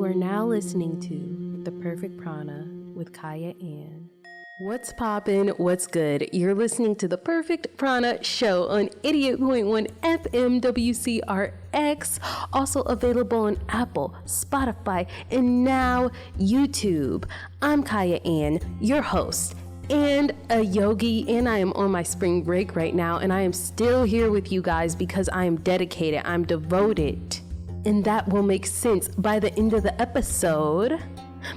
You are now listening to The Perfect Prana with Kyah Ann. What's poppin'? What's good? You're listening to The Perfect Prana Show on 88.1 FM WCRX, also available on Apple, Spotify, and now YouTube. I'm Kyah Ann, your host and a yogi, and I am on my spring break right now, and I am still here with you guys because I am dedicated, I'm devoted, and that will make sense by the end of the episode.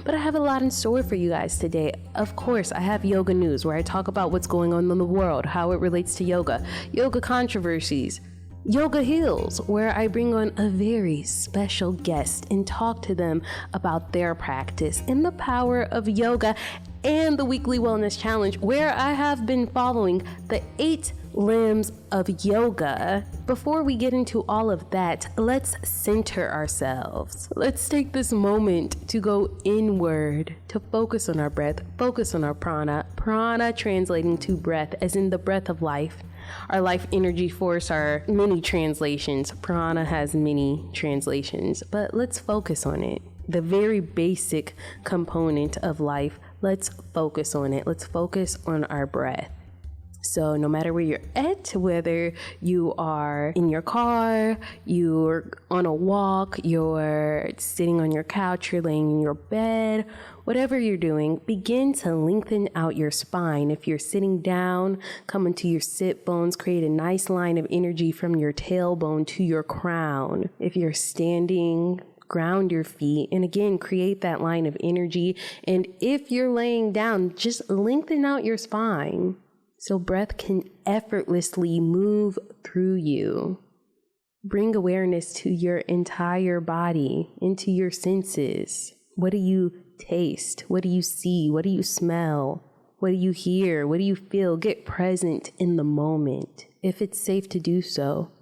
But I have a lot in store for you guys today. Of course, I have yoga news where I talk about what's going on in the world, how it relates to yoga controversies, yoga heals, where I bring on a very special guest and talk to them about their practice and the power of yoga, and the weekly wellness challenge where I have been following the 8 limbs of yoga. Before we get into all of that, let's center ourselves. Let's take this moment to go inward, to focus on our breath, focus on our prana. Prana translating to breath, as in the breath of life. Our life energy force are many translations. Prana has many translations, but let's focus on it. The very basic component of life. Let's focus on it. Let's focus on our breath. So no matter where you're at, whether you are in your car, you're on a walk, you're sitting on your couch, you're laying in your bed, whatever you're doing, begin to lengthen out your spine. If you're sitting down, come into your sit bones, create a nice line of energy from your tailbone to your crown. If you're standing, ground your feet, and again, create that line of energy. And if you're laying down, just lengthen out your spine so breath can effortlessly move through you. Bring awareness to your entire body, into your senses. What do you taste? What do you see? What do you smell? What do you hear? What do you feel? Get present in the moment, if it's safe to do so.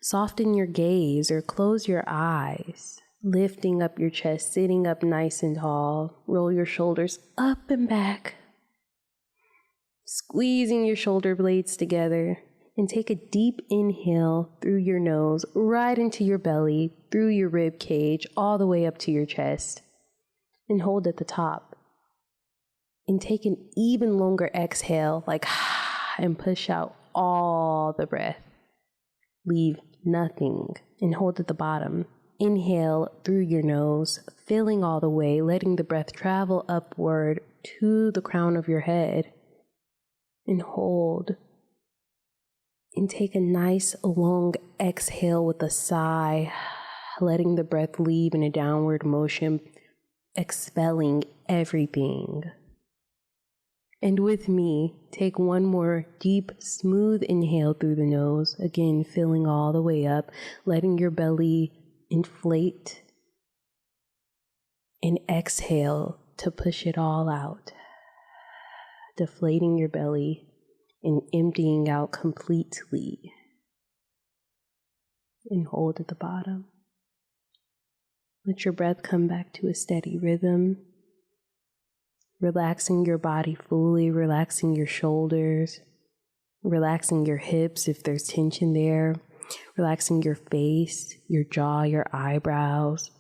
Soften your gaze or close your eyes. Lifting up your chest, sitting up nice and tall. Roll your shoulders up and back. Squeezing your shoulder blades together. And take a deep inhale through your nose, right into your belly, through your rib cage, all the way up to your chest. And hold at the top. And take an even longer exhale, like and push out all the breath. Leave nothing. And hold at the bottom. Inhale through your nose, filling all the way, letting the breath travel upward to the crown of your head. And hold. And take a nice long exhale with a sigh, letting the breath leave in a downward motion, expelling everything. And with me, take one more deep, smooth inhale through the nose, again filling all the way up, letting your belly inflate, and exhale to push it all out, deflating your belly and emptying out completely. And hold at the bottom. Let your breath come back to a steady rhythm, relaxing your body fully, relaxing your shoulders, relaxing your hips if there's tension there. Relaxing your face, your jaw, your eyebrows.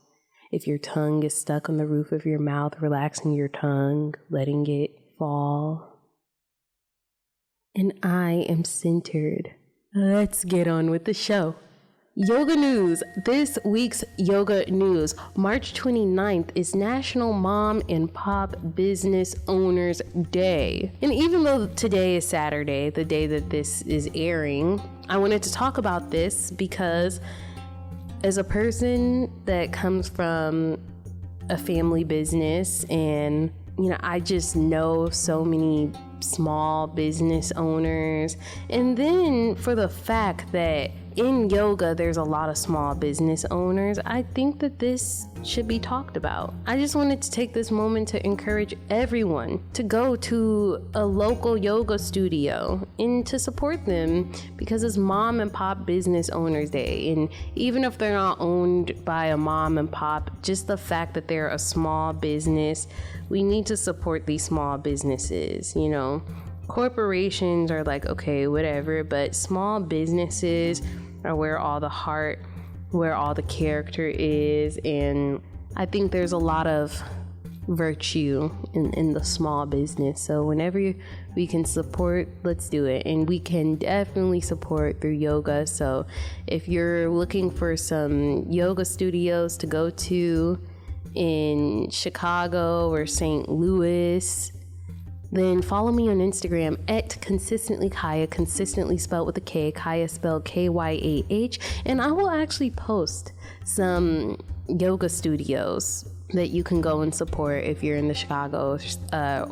If your tongue is stuck on the roof of your mouth, relaxing your tongue, letting it fall. And I am centered. Let's get on with the show. Yoga news. This week's yoga news. March 29th is National Mom and Pop Business Owners Day. And even though today is Saturday, the day that this is airing, I wanted to talk about this because as a person that comes from a family business, and I just know so many small business owners, and then for the fact that in yoga there's a lot of small business owners, I think that this should be talked about. I just wanted to take this moment to encourage everyone to go to a local yoga studio and to support them, because it's Mom and Pop Business Owners Day. And even if they're not owned by a mom and pop, just the fact that they're a small business, we need to support these small businesses. Corporations are like, okay, whatever, but small businesses are where all the heart, where all the character is. And I think there's a lot of virtue in the small business. So whenever we can support, let's do it. And we can definitely support through yoga. So if you're looking for some yoga studios to go to in Chicago or St. Louis, then follow me on Instagram at consistently Kyah, consistently spelled with a K, Kyah spelled Kyah, and I will actually post some yoga studios that you can go and support if you're in the Chicago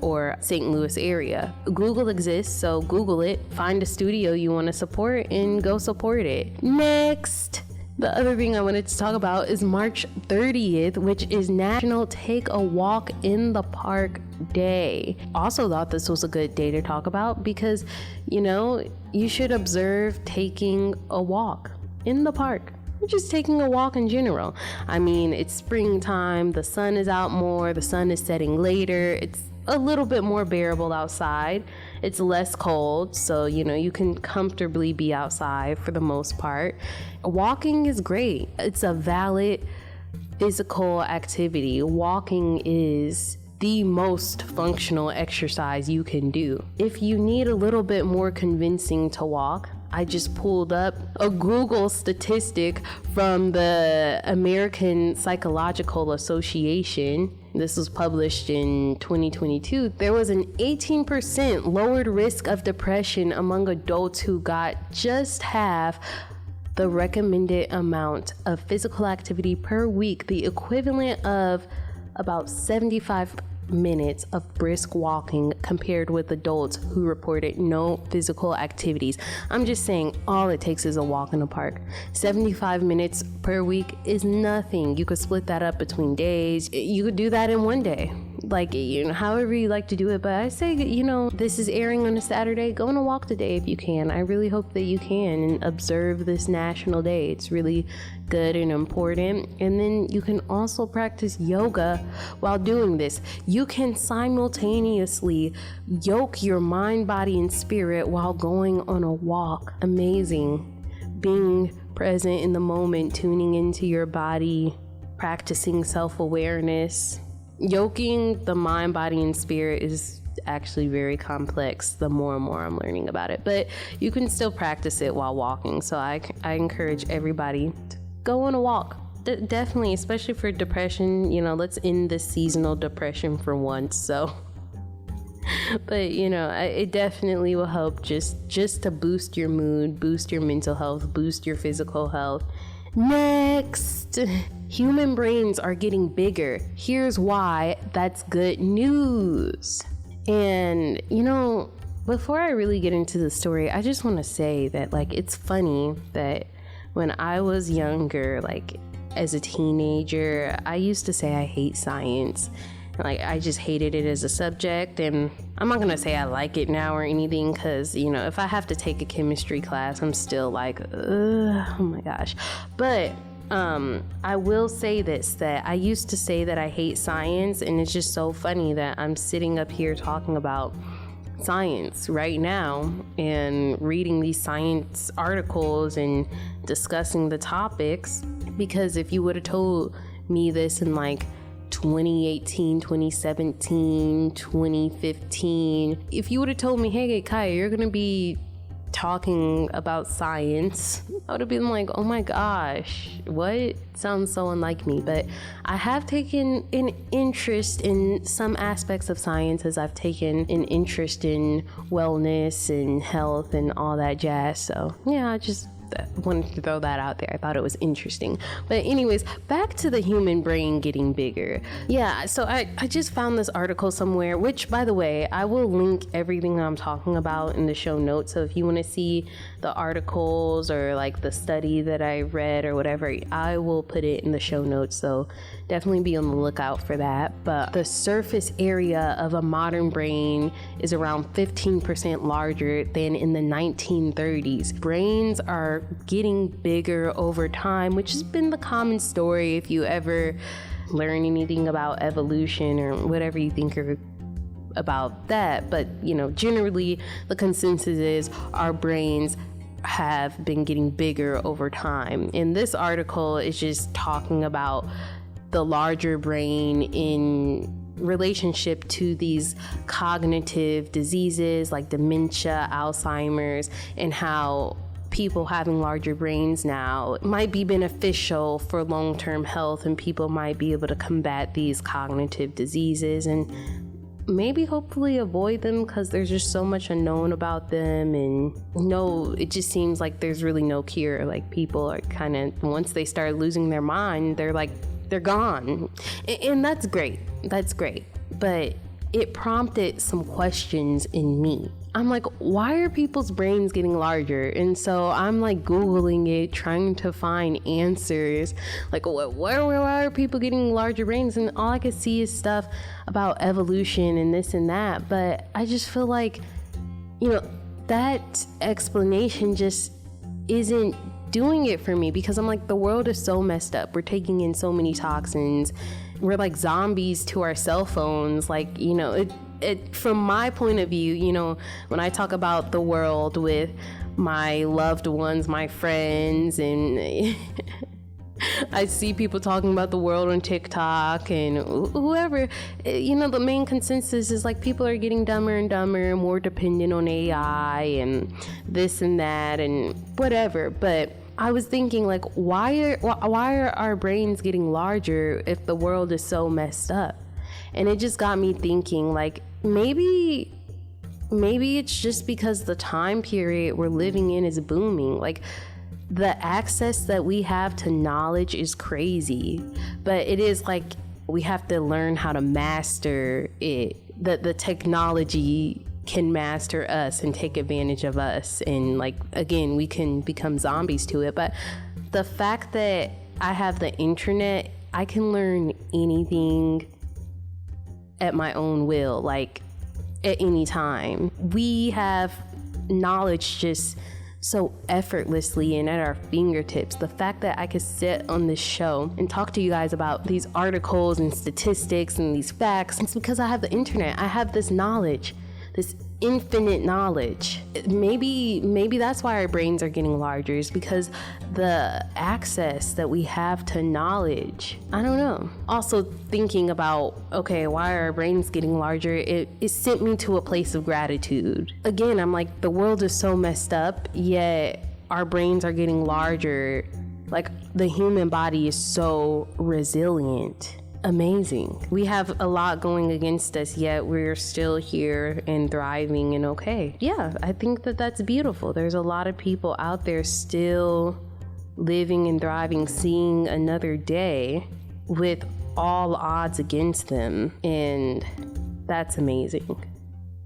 or St. Louis area. Google exists, so Google it, find a studio you want to support, and go support it. Next, the other thing I wanted to talk about is March 30th, which is National Take a Walk in the Park Day. Also thought this was a good day to talk about because, you should observe taking a walk in the park. Just taking a walk in general. I mean, it's springtime, the sun is out more, the sun is setting later, it's a little bit more bearable outside, it's less cold, so you can comfortably be outside for the most part. Walking is great. It's a valid physical activity. Walking is the most functional exercise you can do. If you need a little bit more convincing to walk, I just pulled up a Google statistic from the American Psychological Association. This was published in 2022. There was an 18% lowered risk of depression among adults who got just half the recommended amount of physical activity per week, the equivalent of about 75 minutes of brisk walking, compared with adults who reported no physical activities. I'm just saying, all it takes is a walk in the park. 75 minutes per week is nothing. You could split that up between days. You could do that in one day, however you like to do it. But I say, this is airing on a Saturday, go on a walk today if you can. I really hope that you can and observe this national day. It's really good and important. And then you can also practice yoga while doing this. You can simultaneously yoke your mind, body, and spirit while going on a walk. Amazing. Being present in the moment, tuning into your body, practicing self-awareness. Yoking the mind, body, and spirit is actually very complex the more and more I'm learning about it, but you can still practice it while walking. So I encourage everybody to go on a walk. Definitely, especially for depression. Let's end this seasonal depression for once. So but it definitely will help just to boost your mood, boost your mental health, boost your physical health. Next, human brains are getting bigger. Here's why that's good news. And before I really get into the story, I just want to say that it's funny that when I was younger, as a teenager, I used to say I hate science. I just hated it as a subject, and I'm not gonna say I like it now or anything, because if I have to take a chemistry class, I'm still oh my gosh. But I will say this, that I used to say that I hate science, and it's just so funny that I'm sitting up here talking about science right now and reading these science articles and discussing the topics, because if you would have told me this in 2018, 2017, 2015, if you would have told me, hey Kyah, you're gonna be talking about science, I would have been oh my gosh, what? Sounds so unlike me. But I have taken an interest in some aspects of science, as I've taken an interest in wellness and health and all that jazz. So yeah, I just wanted to throw that out there. I thought it was interesting. But anyways, back to the human brain getting bigger. Yeah, so I just found this article somewhere, which, by the way, I will link everything I'm talking about in the show notes. So if you want to see the articles or the study that I read or whatever, I will put it in the show notes. So definitely be on the lookout for that. But the surface area of a modern brain is around 15% larger than in the 1930s. Brains are getting bigger over time, which has been the common story if you ever learn anything about evolution or whatever you think about that. But generally the consensus is our brains have been getting bigger over time. And this article is just talking about the larger brain in relationship to these cognitive diseases like dementia, Alzheimer's, and how people having larger brains now might be beneficial for long-term health, and people might be able to combat these cognitive diseases and maybe hopefully avoid them, because there's just so much unknown about them. And it just seems like there's really no cure. Like, people are kind of, once they start losing their mind, they're gone. And that's great. But it prompted some questions in me. I'm like, why are people's brains getting larger? And so I'm like Googling it, trying to find answers. Like, why are people getting larger brains? And all I could see is stuff about evolution and this and that. But I just feel like, that explanation just isn't doing it for me, because I'm like, the world is so messed up. We're taking in so many toxins. We're like zombies to our cell phones. Like, from my point of view, when I talk about the world with my loved ones, my friends, and I see people talking about the world on TikTok and whoever, the main consensus is like people are getting dumber and dumber, more dependent on AI and this and that and whatever. But I was thinking, like, why are our brains getting larger if the world is so messed up? And it just got me thinking, like, maybe it's just because the time period we're living in is booming. Like, the access that we have to knowledge is crazy, but it is like we have to learn how to master it. That the technology can master us and take advantage of us, and like, again, we can become zombies to it. But the fact that I have the internet, I can learn anything at my own will, like at any time. We have knowledge just so effortlessly and at our fingertips. The fact that I could sit on this show and talk to you guys about these articles and statistics and these facts, it's because I have the internet. I have this knowledge, this infinite knowledge. Maybe that's why our brains are getting larger, is because the access that we have to knowledge. I don't know. Also thinking about, okay, why are our brains getting larger? It sent me to a place of gratitude. Again, I'm like, the world is so messed up, yet our brains are getting larger. Like, the human body is so resilient. Amazing. We have a lot going against us, yet we're still here and thriving and okay. Yeah, I think that that's beautiful. There's a lot of people out there still living and thriving, seeing another day with all odds against them, and that's amazing.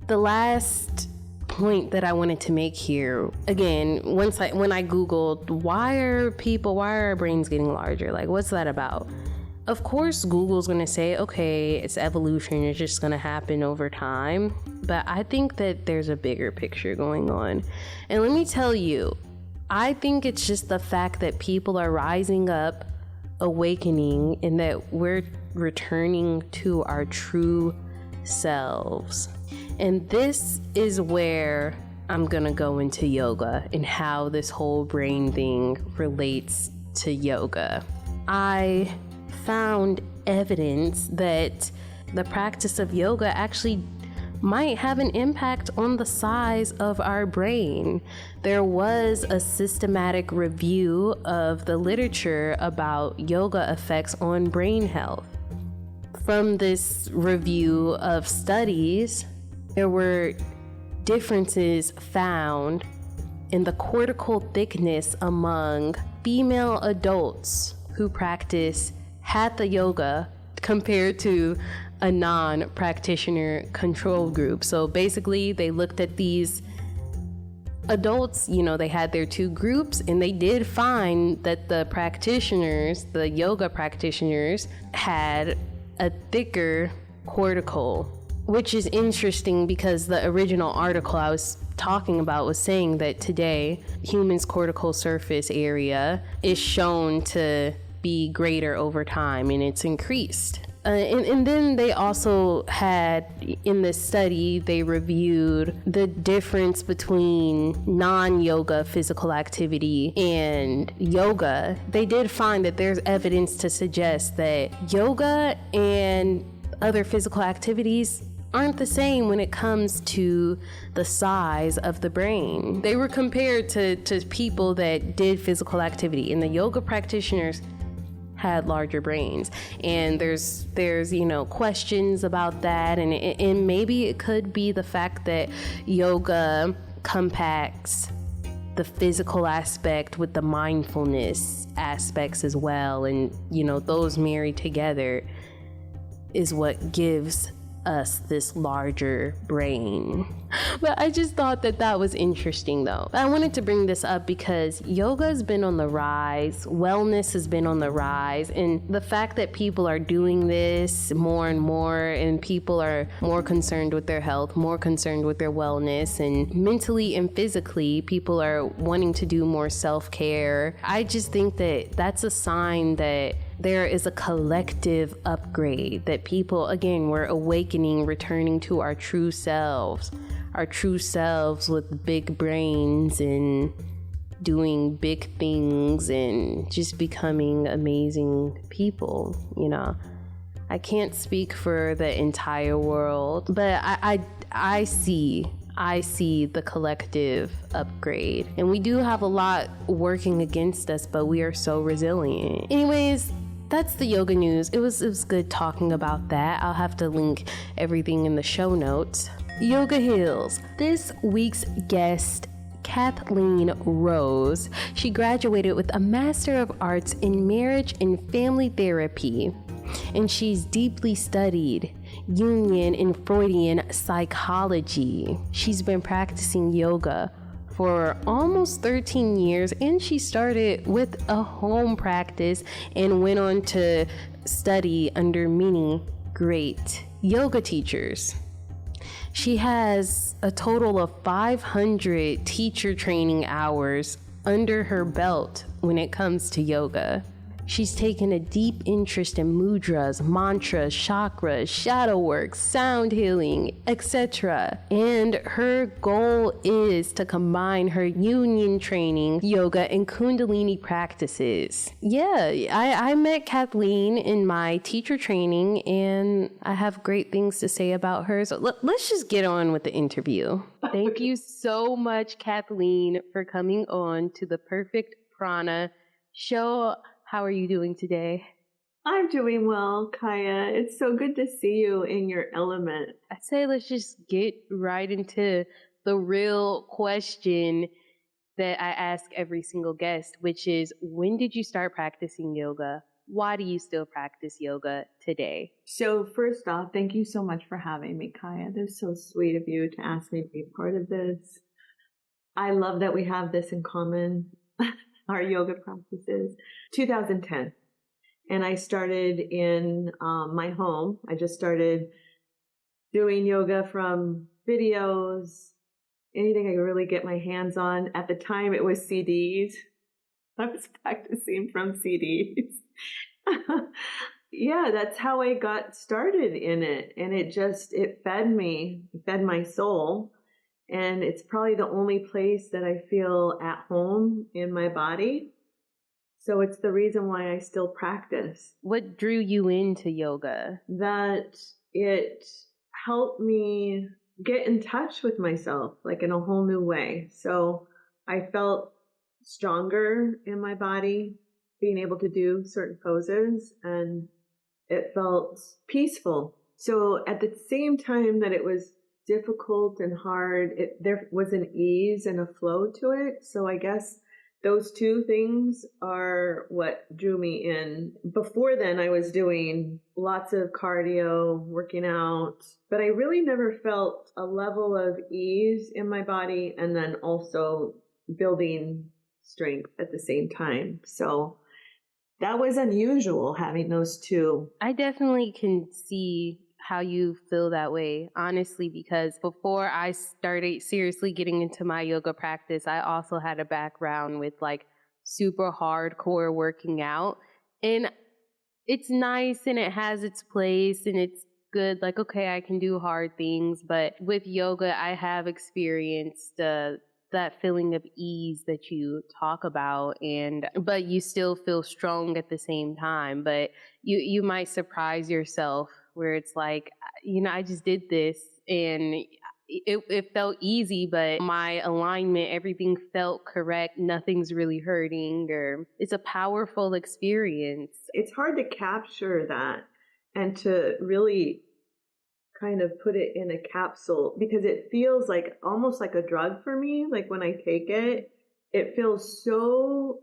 The last point that I wanted to make here, again, when I Googled, why are our brains getting larger? Like, what's that about? Of course, Google's going to say, okay, it's evolution. It's just going to happen over time. But I think that there's a bigger picture going on. And let me tell you, I think it's just the fact that people are rising up, awakening, and that we're returning to our true selves. And this is where I'm going to go into yoga and how this whole brain thing relates to yoga. I found evidence that the practice of yoga actually might have an impact on the size of our brain. There was a systematic review of the literature about yoga effects on brain health. From this review of studies, there were differences found in the cortical thickness among female adults who practice Hatha yoga compared to a non-practitioner control group. So basically, they looked at these adults, they had their two groups, and they did find that the yoga practitioners had a thicker cortical, which is interesting because the original article I was talking about was saying that today, humans' cortical surface area is shown to be greater over time, and it's increased. And then they also had, in this study, they reviewed the difference between non-yoga physical activity and yoga. They did find that there's evidence to suggest that yoga and other physical activities aren't the same when it comes to the size of the brain. They were compared to people that did physical activity, and the yoga practitioners had larger brains. And there's questions about that, and maybe it could be the fact that yoga compacts the physical aspect with the mindfulness aspects as well, and those married together is what gives us this larger brain. But I just thought that was interesting, though. I wanted to bring this up because yoga has been on the rise, wellness has been on the rise, and the fact that people are doing this more and more, and people are more concerned with their health, more concerned with their wellness, and mentally and physically, people are wanting to do more self-care. I just think that that's a sign that there is a collective upgrade, that people, again, we're awakening, returning to our true selves with big brains and doing big things and just becoming amazing people. I can't speak for the entire world, but I see the collective upgrade, and we do have a lot working against us, but we are so resilient. Anyways, that's the yoga news. It was good talking about that. I'll have to link everything in the show notes. Yoga heals. This week's guest, Kathleen Rose. She graduated with a Master of Arts in Marriage and Family Therapy, and she's deeply studied Jungian and Freudian psychology. She's been practicing yoga for almost 13 years, and she started with a home practice and went on to study under many great yoga teachers. She has a total of 500 teacher training hours under her belt when it comes to yoga. She's taken a deep interest in mudras, mantras, chakras, shadow work, sound healing, etc. And her goal is to combine her Jungian training, yoga, and Kundalini practices. Yeah, I met Kathleen in my teacher training, and I have great things to say about her. So let's just get on with the interview. Thank you so much, Kathleen, for coming on to the Perfect Prana show. How are you doing today? I'm doing well, Kyah. It's so good to see you in your element. I say let's just get right into the real question that I ask every single guest, which is, when did you start practicing yoga? Why do you still practice yoga today? So first off, thank you so much for having me, Kyah. That's so sweet of you to ask me to be part of this. I love that we have this in common. Our yoga practices. 2010. And I started in my home. I just started doing yoga from videos, anything I could really get my hands on. At the time, it was CDs. I was practicing from CDs. Yeah, that's how I got started in it. And it fed me, it fed my soul. And it's probably the only place that I feel at home in my body. So it's the reason why I still practice. What drew you into yoga? That it helped me get in touch with myself, like in a whole new way. So I felt stronger in my body, being able to do certain poses, and it felt peaceful. So at the same time that it was difficult and hard, there was an ease and a flow to it. So I guess those two things are what drew me in. Before then, I was doing lots of cardio, working out, but I really never felt a level of ease in my body, and then also building strength at the same time. So that was unusual, having those two. I definitely can see how you feel that way, honestly, because before I started seriously getting into my yoga practice, I also had a background with like super hardcore working out. And it's nice and it has its place and it's good. Like, okay, I can do hard things, but with yoga, I have experienced that feeling of ease that you talk about, and but you still feel strong at the same time. But you might surprise yourself where it's like, I just did this and it felt easy, but my alignment, everything felt correct. Nothing's really hurting, or it's a powerful experience. It's hard to capture that and to really kind of put it in a capsule because it feels like almost like a drug for me. Like when I take it, I feel so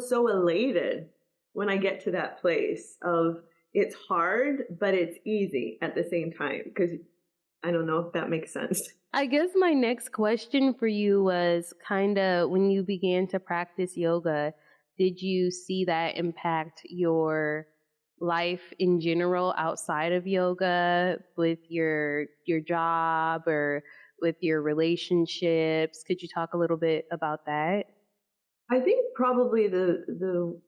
elated when I get to that place of it's hard, but it's easy at the same time. Because I don't know if that makes sense. I guess my next question for you was kind of when you began to practice yoga, did you see that impact your life in general outside of yoga with your job or with your relationships? Could you talk a little bit about that? I think probably the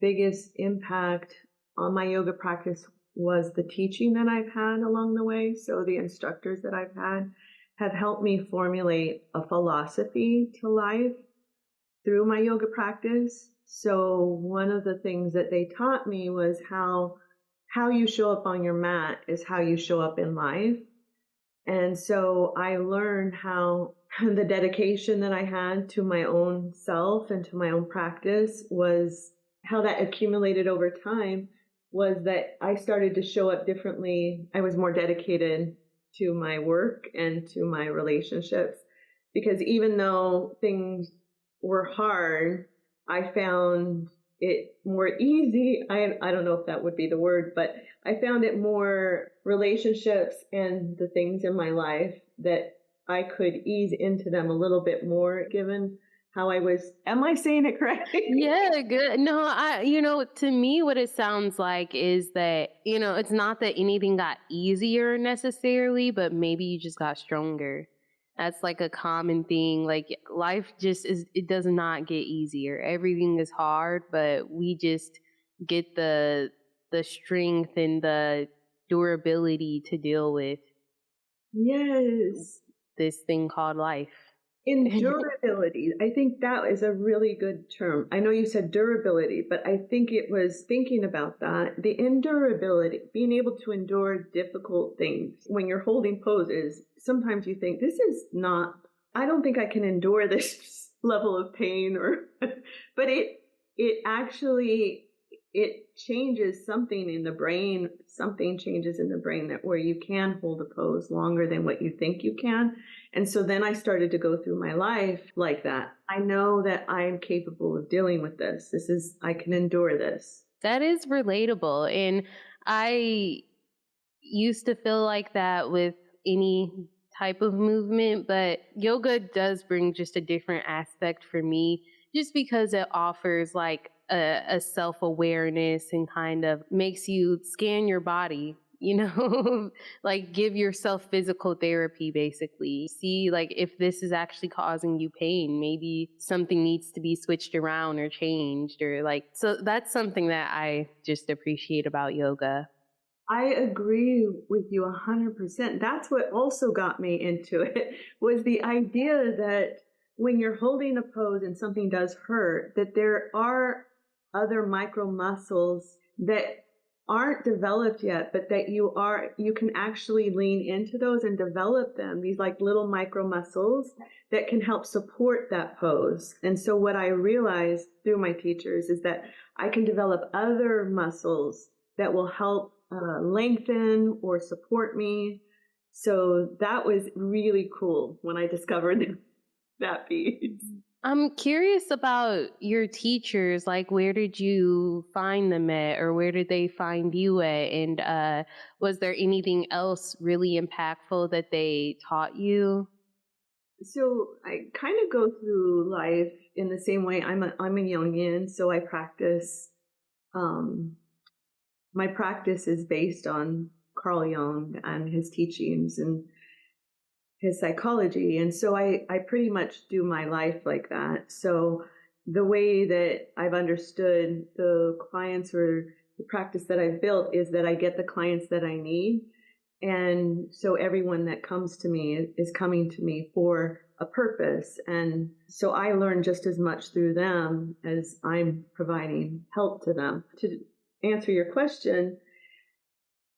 biggest impact on my yoga practice was the teaching that I've had along the way. So the instructors that I've had have helped me formulate a philosophy to life through my yoga practice. So one of the things that they taught me was how you show up on your mat is how you show up in life. And so I learned how the dedication that I had to my own self and to my own practice was how that accumulated over time was that I started to show up differently. I was more dedicated to my work and to my relationships because even though things were hard, I found it more easy. I don't know if that would be the word, but I found it more relationships and the things in my life that I could ease into them a little bit more given how I was. Am I saying it correctly? Yeah, good. No, to me, what it sounds like is that, it's not that anything got easier necessarily, but maybe you just got stronger. That's like a common thing. Like life it does not get easier. Everything is hard, but we just get the strength and the durability to deal with Yes. this thing called life. Endurability. I think that is a really good term. I know you said durability, but I think it was thinking about that. The endurability, being able to endure difficult things. When you're holding poses, sometimes you think, I don't think I can endure this level of pain but it actually, it changes something in the brain. Something changes in the brain that where you can hold a pose longer than what you think you can. And so then I started to go through my life like that. I know that I'm capable of dealing with this. I can endure this. That is relatable. And I used to feel like that with any type of movement, but yoga does bring just a different aspect for me, just because it offers like a self-awareness and kind of makes you scan your body, like give yourself physical therapy, basically. See, like if this is actually causing you pain, maybe something needs to be switched around or changed, or like, so that's something that I just appreciate about yoga. I agree with you 100%. That's what also got me into it was the idea that when you're holding a pose and something does hurt, that there are other micro muscles that aren't developed yet, but that you can actually lean into those and develop them, these like little micro muscles that can help support that pose. And so what I realized through my teachers is that I can develop other muscles that will help lengthen or support me. So that was really cool when I discovered that piece. I'm curious about your teachers. Like, where did you find them at, or where did they find you at? And was there anything else really impactful that they taught you? So I kind of go through life in the same way. I'm a Jungian, so I practice. My practice is based on Carl Jung and his teachings and his psychology. And so I pretty much do my life like that. So the way that I've understood the clients were the practice that I've built is that I get the clients that I need. And so everyone that comes to me is coming to me for a purpose. And so I learn just as much through them as I'm providing help to them. To answer your question,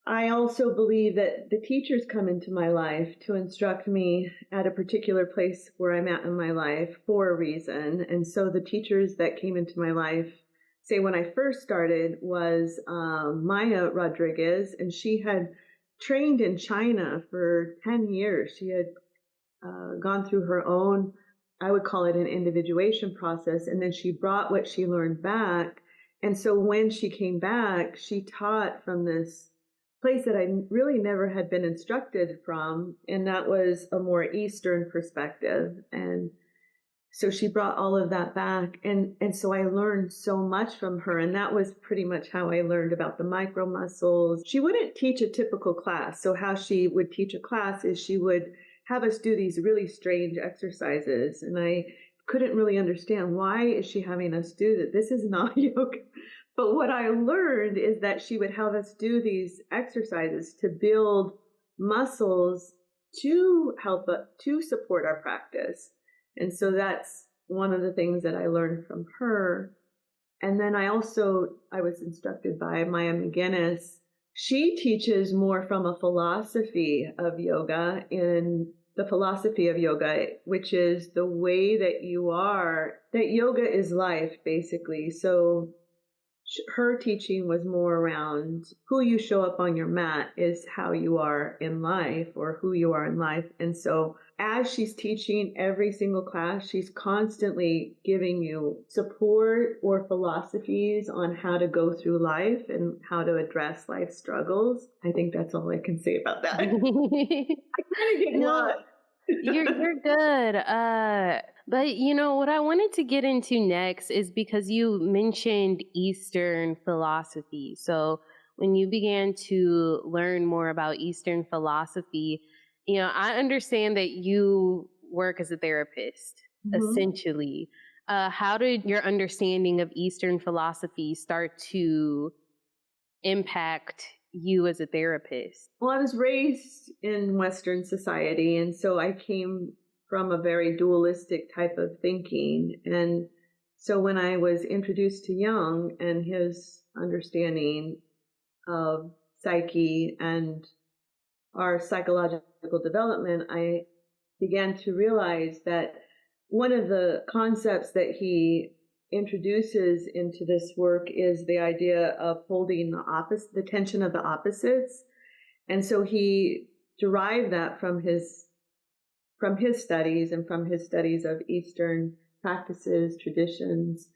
I also believe that the teachers come into my life to instruct me at a particular place where I'm at in my life for a reason. And so the teachers that came into my life, say when I first started, was Maya Rodriguez, and she had trained in China for 10 years. She had gone through her own, I would call it an individuation process, and then she brought what she learned back. And so when she came back, she taught from this place that I really never had been instructed from, and that was a more Eastern perspective. And so she brought all of that back, and so I learned so much from her, and that was pretty much how I learned about the micro muscles. She wouldn't teach a typical class. So how she would teach a class is she would have us do these really strange exercises, and I couldn't really understand, why is she having us do that? This is not yoga. But what I learned is that she would have us do these exercises to build muscles to help to support our practice. And so that's one of the things that I learned from her. And then I was instructed by Maya McGinnis. She teaches more from a philosophy of yoga, in the philosophy of yoga, which is the way that you are, that yoga is life, basically. So her teaching was more around who you show up on your mat is how you are in life, or who you are in life. And so as she's teaching every single class, she's constantly giving you support or philosophies on how to go through life and how to address life struggles. I think that's all I can say about that. I kind of get lost. You're good. But what I wanted to get into next is because you mentioned Eastern philosophy. So when you began to learn more about Eastern philosophy, I understand that you work as a therapist, essentially. How did your understanding of Eastern philosophy start to impact you as a therapist? Well, I was raised in Western society, and so I came from a very dualistic type of thinking. And so when I was introduced to Jung and his understanding of psyche and our psychological development, I began to realize that one of the concepts that he introduces into this work is the idea of holding the tension of the opposites. And so he derived that from his studies and from his studies of Eastern practices, traditions.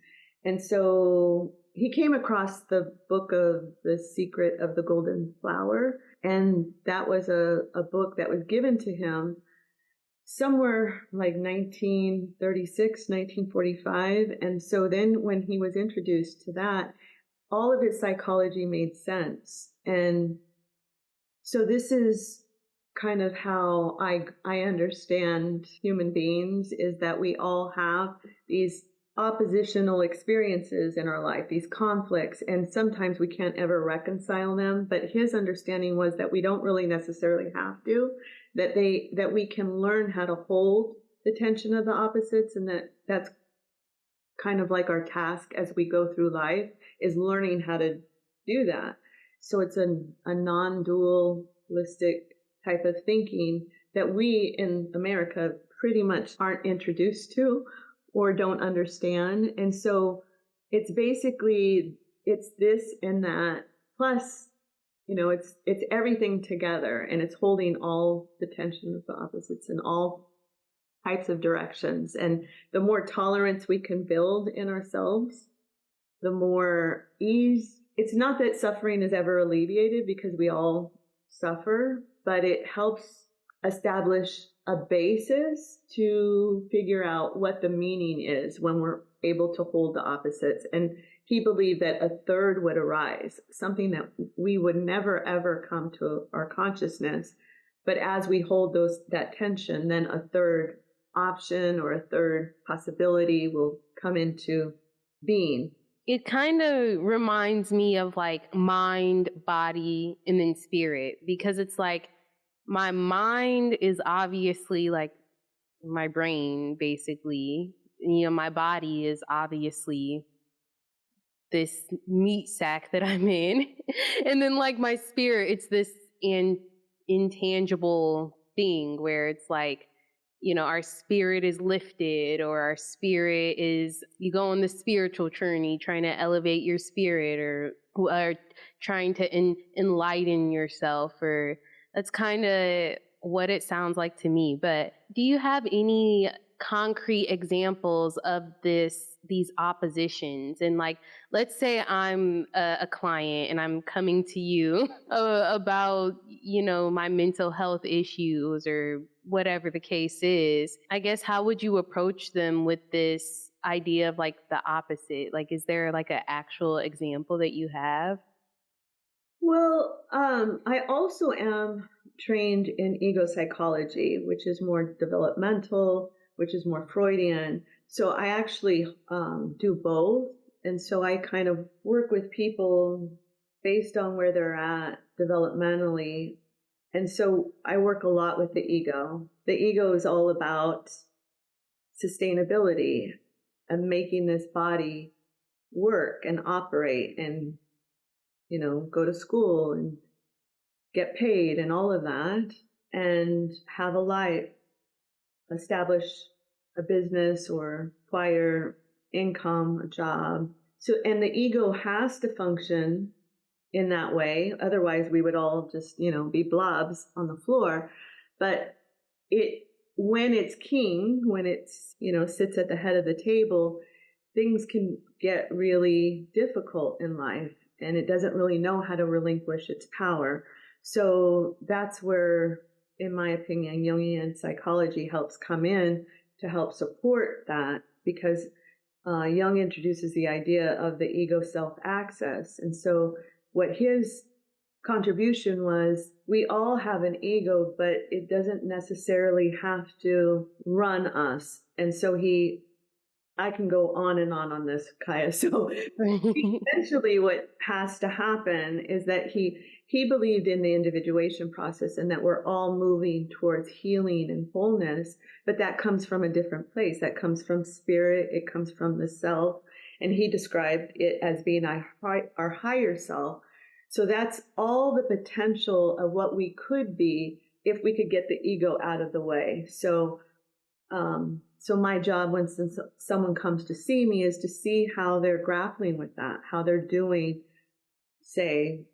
And so he came across the book of The Secret of the Golden Flower. And that was a book that was given to him somewhere like 1936, 1945. And so then when he was introduced to that, all of his psychology made sense. And so this is kind of how I understand human beings, is that we all have these oppositional experiences in our life, these conflicts, and sometimes we can't ever reconcile them. But his understanding was that we don't really necessarily have to, that we can learn how to hold the tension of the opposites, and that's kind of like our task as we go through life, is learning how to do that. So it's a non-dualistic type of thinking that we in America pretty much aren't introduced to or don't understand. And so it's basically, it's this and that, plus, it's everything together, and it's holding all the tension of the opposites in all types of directions. And the more tolerance we can build in ourselves, the more ease. It's not that suffering is ever alleviated, because we all suffer, but it helps establish a basis to figure out what the meaning is when we're able to hold the opposites. And he believed that a third would arise, something that we would never ever come to our consciousness. But as we hold that tension, then a third option or a third possibility will come into being. It kind of reminds me of like mind, body, and then spirit, because it's like my mind is obviously like my brain, basically. My body is obviously this meat sack that I'm in. And then like my spirit, it's this intangible thing where it's like, our spirit is lifted, or our spirit is, you go on the spiritual journey trying to elevate your spirit, or trying to enlighten yourself, or that's kind of what it sounds like to me. But do you have any concrete examples of these oppositions? And like, let's say I'm a client and I'm coming to you about, my mental health issues or whatever the case is. I guess, how would you approach them with this idea of like the opposite? Like, is there like an actual example that you have? Well, I also am trained in ego psychology, which is more developmental, which is more Freudian. So I actually do both. And so I kind of work with people based on where they're at developmentally. And so I work a lot with the ego. The ego is all about sustainability and making this body work and operate and, go to school and get paid and all of that and have a life, establish a business or acquire income, a job. So, and the ego has to function in that way. Otherwise we would all just, be blobs on the floor. But when it's king, when it's, sits at the head of the table, things can get really difficult in life, and it doesn't really know how to relinquish its power. So that's where, in my opinion, Jungian psychology helps come in to help support that, because Jung introduces the idea of the ego self-access. And so what his contribution was, we all have an ego, but it doesn't necessarily have to run us. And so I can go on and on this, Kyah. So essentially what has to happen is that he believed in the individuation process and that we're all moving towards healing and wholeness, but that comes from a different place. That comes from spirit. It comes from the self. And he described it as being our higher self. So that's all the potential of what we could be if we could get the ego out of the way. So my job when someone comes to see me is to see how they're grappling with that, how they're doing, say,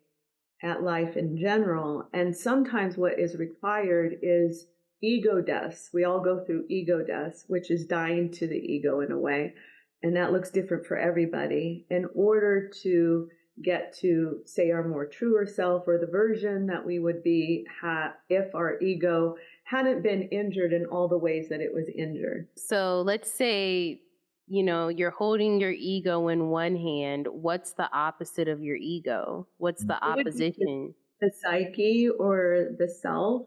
at life in general. And sometimes what is required is ego deaths. We all go through ego deaths, which is dying to the ego in a way. And that looks different for everybody. In order to get to, say, our more truer self, or the version that we would be if our ego hadn't been injured in all the ways that it was injured. So let's say, you're holding your ego in one hand. What's the opposite of your ego? What's the opposition? The psyche or the self.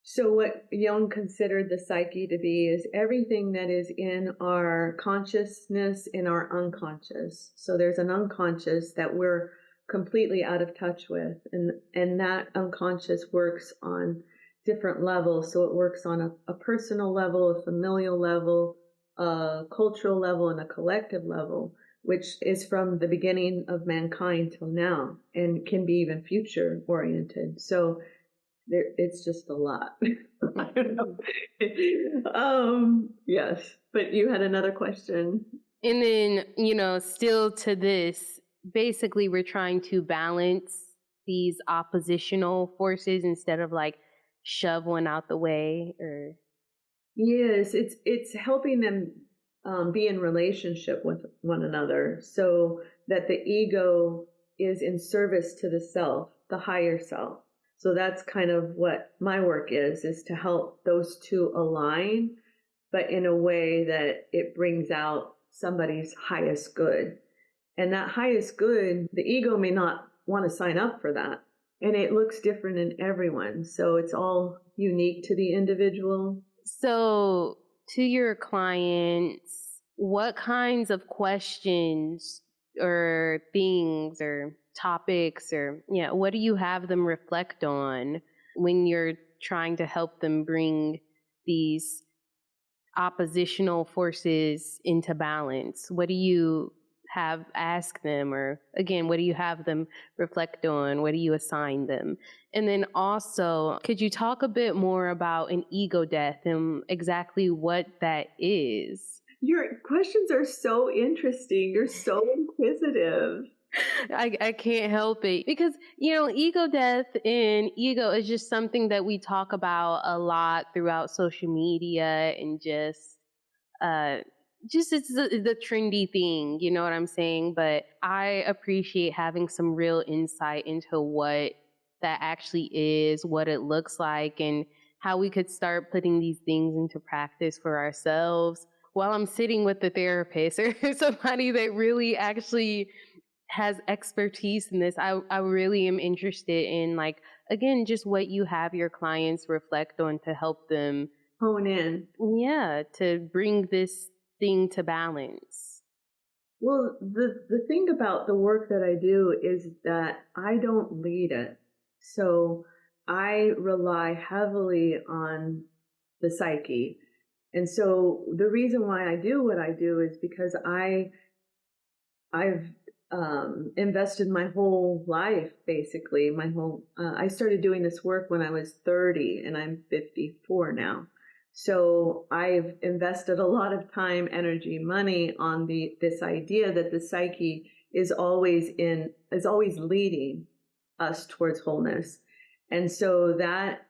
So what Jung considered the psyche to be is everything that is in our consciousness, in our unconscious. So there's an unconscious that we're completely out of touch with. And that unconscious works on different levels. So it works on a personal level, a familial level, a cultural level, and a collective level, which is from the beginning of mankind till now, and can be even future oriented. So it's just a lot. I don't know. Yes, but you had another question. And then, still to this, basically we're trying to balance these oppositional forces instead of like shove one out the way. Or yes, it's helping them be in relationship with one another, so that the ego is in service to the self, the higher self. So that's kind of what my work is to help those two align, but in a way that it brings out somebody's highest good. And that highest good, the ego may not want to sign up for that. And it looks different in everyone. So it's all unique to the individual. So to your clients, what kinds of questions or things or topics, or what do you have them reflect on when you're trying to help them bring these oppositional forces into balance? What do you have ask them, or again, what do you have them reflect on? What do you assign them? And then also, could you talk a bit more about an ego death and exactly what that is? Your questions are so interesting. You're so inquisitive. I can't help it because, ego death and ego is just something that we talk about a lot throughout social media, and just it's the trendy thing, you know what I'm saying? But I appreciate having some real insight into what that actually is, what it looks like, and how we could start putting these things into practice for ourselves while I'm sitting with the therapist or somebody that really actually has expertise in this. I really am interested in, like, again, just what you have your clients reflect on to help them hone in. Yeah, to bring this thing to balance. Well, the thing about the work that I do is that I don't lead it. So I rely heavily on the psyche. And so the reason why I do what I do is because I've invested my whole life, basically, I started doing this work when I was 30 and I'm 54 now. So I've invested a lot of time, energy, money on this idea that the psyche is always leading us towards wholeness. And so that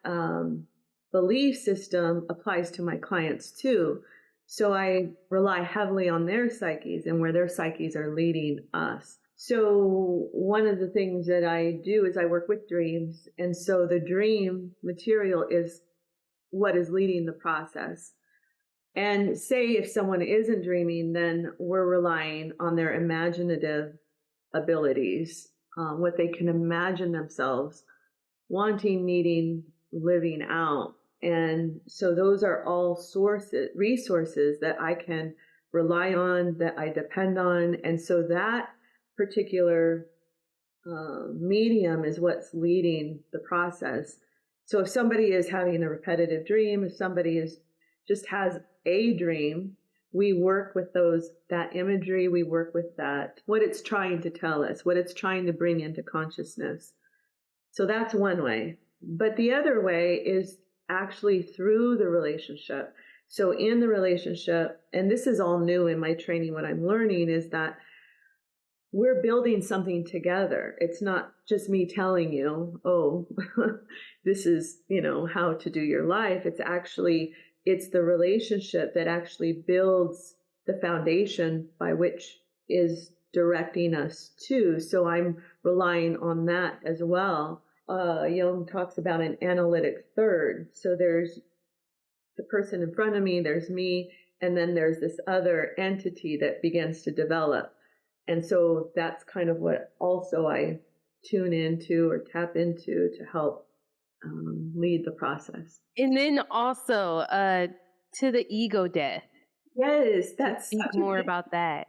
belief system applies to my clients too. So I rely heavily on their psyches and where their psyches are leading us. So one of the things that I do is I work with dreams. And so the dream material is what is leading the process. And say if someone isn't dreaming, then we're relying on their imaginative abilities, what they can imagine themselves wanting, needing, living out. And so those are all resources that I can rely on, that I depend on. And so that particular medium is what's leading the process. So if somebody is having a repetitive dream, if somebody just has a dream, we work with that imagery, we work with that, what it's trying to tell us, what it's trying to bring into consciousness. So that's one way. But the other way is actually through the relationship. So in the relationship, and this is all new in my training, what I'm learning is that we're building something together. It's not just me telling you, oh, this is, how to do your life. It's the relationship that actually builds the foundation by which is directing us to. So I'm relying on that as well. Jung talks about an analytic third. So there's the person in front of me, there's me, and then there's this other entity that begins to develop. And so that's kind of what also I tune into or tap into to help lead the process. And then also to the ego death. Yes, that's Speak more about that.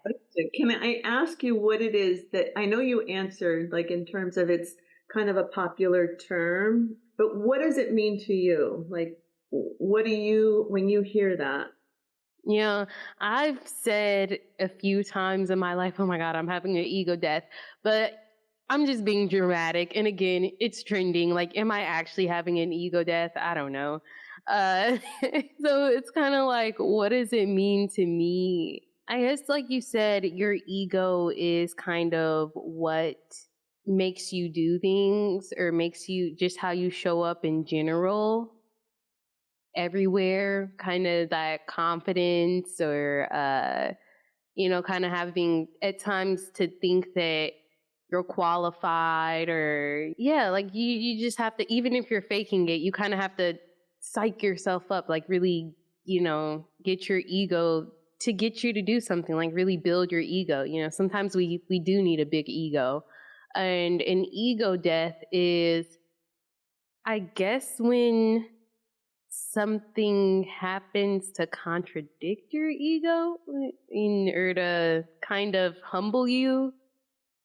Can I ask you what it is that I know you answered, like in terms of it's kind of a popular term, but what does it mean to you? Like, what do you, when you hear that? Yeah, I've said a few times in my life, oh my God, I'm having an ego death, but I'm just being dramatic. And again, it's trending. Like, am I actually having an ego death? I don't know. So it's kind of like, what does it mean to me? I guess, like you said, your ego is kind of what makes you do things, or makes you just how you show up in general everywhere, kind of that confidence, or kind of having at times to think that you're qualified, or like you just have to, even if you're faking it, you kind of have to psych yourself up, like really, get your ego to get you to do something, like really build your ego. Sometimes we do need a big ego. And an ego death is, I guess, when something happens to contradict your ego or to kind of humble you.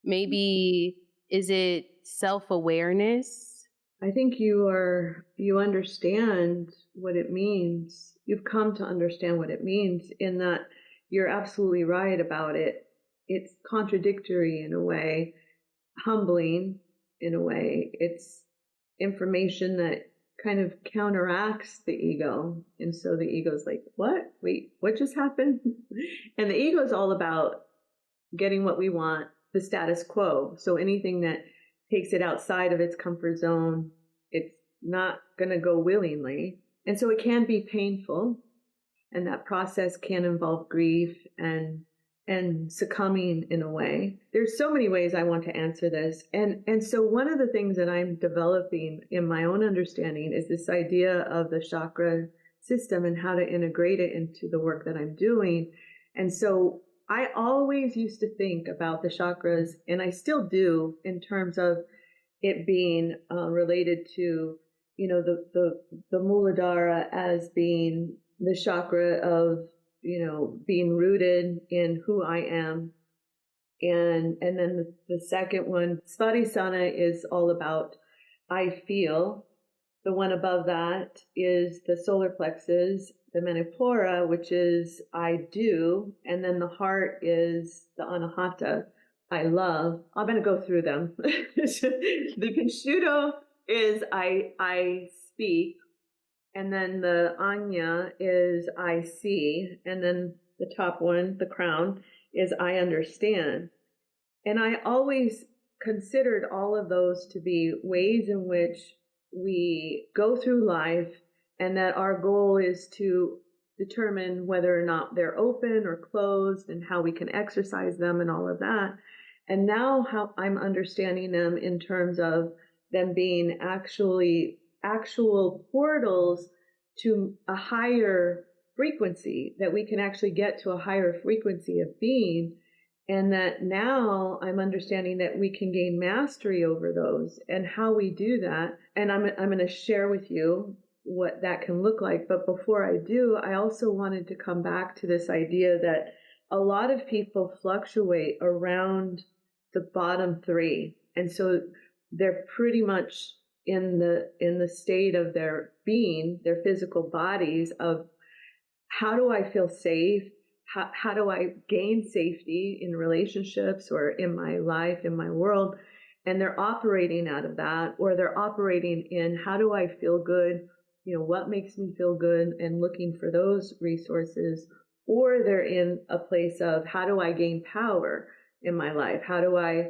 Maybe, is it self-awareness? I think you understand what it means. You've come to understand what it means, in that you're absolutely right about it. It's contradictory in a way, humbling in a way. It's information that kind of counteracts the ego. And so the ego's like, what? Wait, what just happened? And the ego is all about getting what we want, the status quo. So anything that takes it outside of its comfort zone, it's not going to go willingly. And so it can be painful. And that process can involve grief and succumbing in a way. There's so many ways I want to answer this. And so one of the things that I'm developing in my own understanding is this idea of the chakra system and how to integrate it into the work that I'm doing. And so I always used to think about the chakras, and I still do, in terms of it being related to, the Muladhara as being the chakra of, being rooted in who I am. And then the second one, Svadhisthana, is all about I feel. The one above that is the solar plexus, the Manipura, which is I do. And then the heart is the Anahata, I love. I'm going to go through them. The Vishuddha is I speak. And then the Anya is I see. And then the top one, the crown, is I understand. And I always considered all of those to be ways in which we go through life, and that our goal is to determine whether or not they're open or closed and how we can exercise them and all of that. And now how I'm understanding them in terms of them being actual portals to a higher frequency, that we can actually get to a higher frequency of being. And that now I'm understanding that we can gain mastery over those, and how we do that. And I'm going to share with you what that can look like. But before I do, I also wanted to come back to this idea that a lot of people fluctuate around the bottom three. And so they're pretty much in the state of their being, their physical bodies, of how do I feel safe? How do I gain safety in relationships or in my life, in my world? And they're operating out of that, or they're operating in how do I feel good? What makes me feel good, and looking for those resources. Or they're in a place of how do I gain power in my life? How do I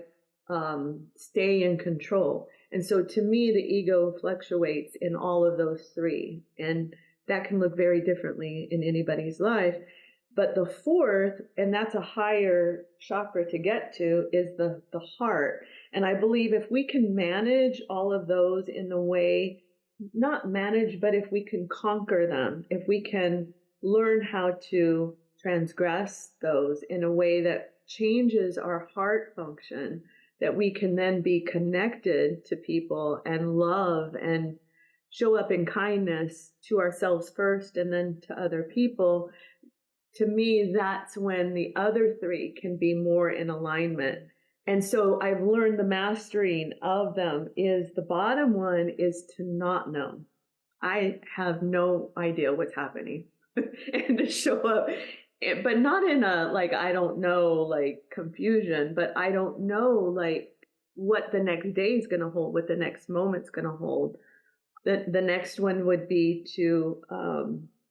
stay in control? And so to me, the ego fluctuates in all of those three. And that can look very differently in anybody's life. But the fourth, and that's a higher chakra to get to, is the heart. And I believe if we can manage all of those in the way, not manage, but if we can conquer them, if we can learn how to transgress those in a way that changes our heart function, that we can then be connected to people and love and show up in kindness to ourselves first and then to other people. To me, that's when the other three can be more in alignment. And so I've learned the mastering of them is the bottom one is to not know. I have no idea what's happening and to show up, but not in a, like, I don't know, like confusion, but I don't know, like, what the next day is going to hold, what the next moment's going to hold. The next one would be to,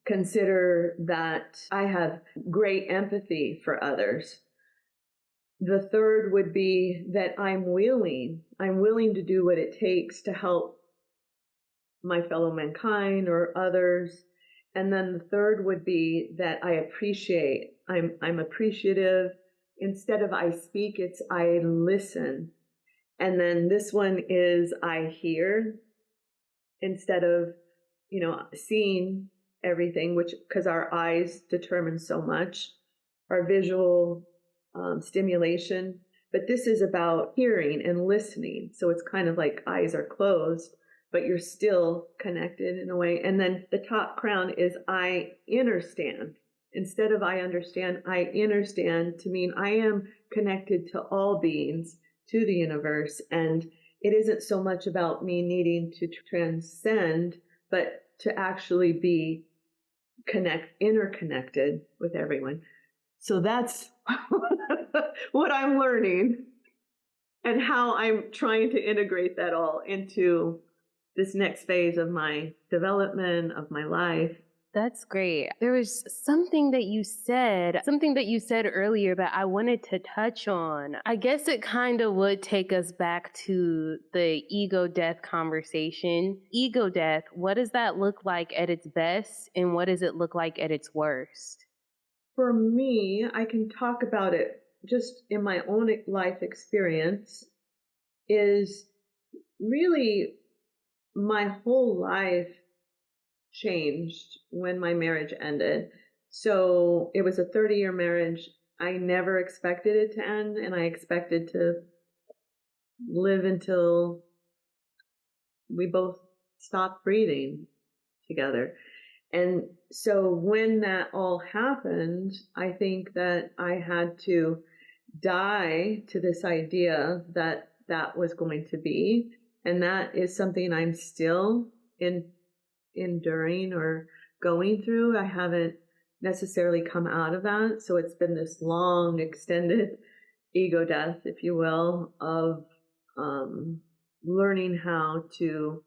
consider that I have great empathy for others. The third would be that I'm willing to do what it takes to help my fellow mankind or others. And then the third would be that I appreciate. I'm appreciative. Instead of I speak, it's I listen. And then this one is I hear instead of, seeing everything, which, because our eyes determine so much, our visual stimulation. But this is about hearing and listening. So it's kind of like eyes are closed, but you're still connected in a way. And then the top crown is I understand. Instead of I understand, I understand to mean I am connected to all beings, to the universe. And it isn't so much about me needing to transcend, but to actually be interconnected with everyone. So that's what I'm learning and how I'm trying to integrate that all into this next phase of my development, of my life. That's great. There was something that you said earlier that I wanted to touch on. I guess it kind of would take us back to the ego death conversation. Ego death, what does that look like at its best, and what does it look like at its worst? For me, I can talk about it just in my own life experience, is really my whole life changed when my marriage ended. So it was a 30-year marriage. I never expected it to end, and I expected to live until we both stopped breathing together. And so when that all happened, I think that I had to die to this idea that that was going to be. And that is something I'm still enduring or going through. I haven't necessarily come out of that. So it's been this long, extended ego death, if you will, of learning how to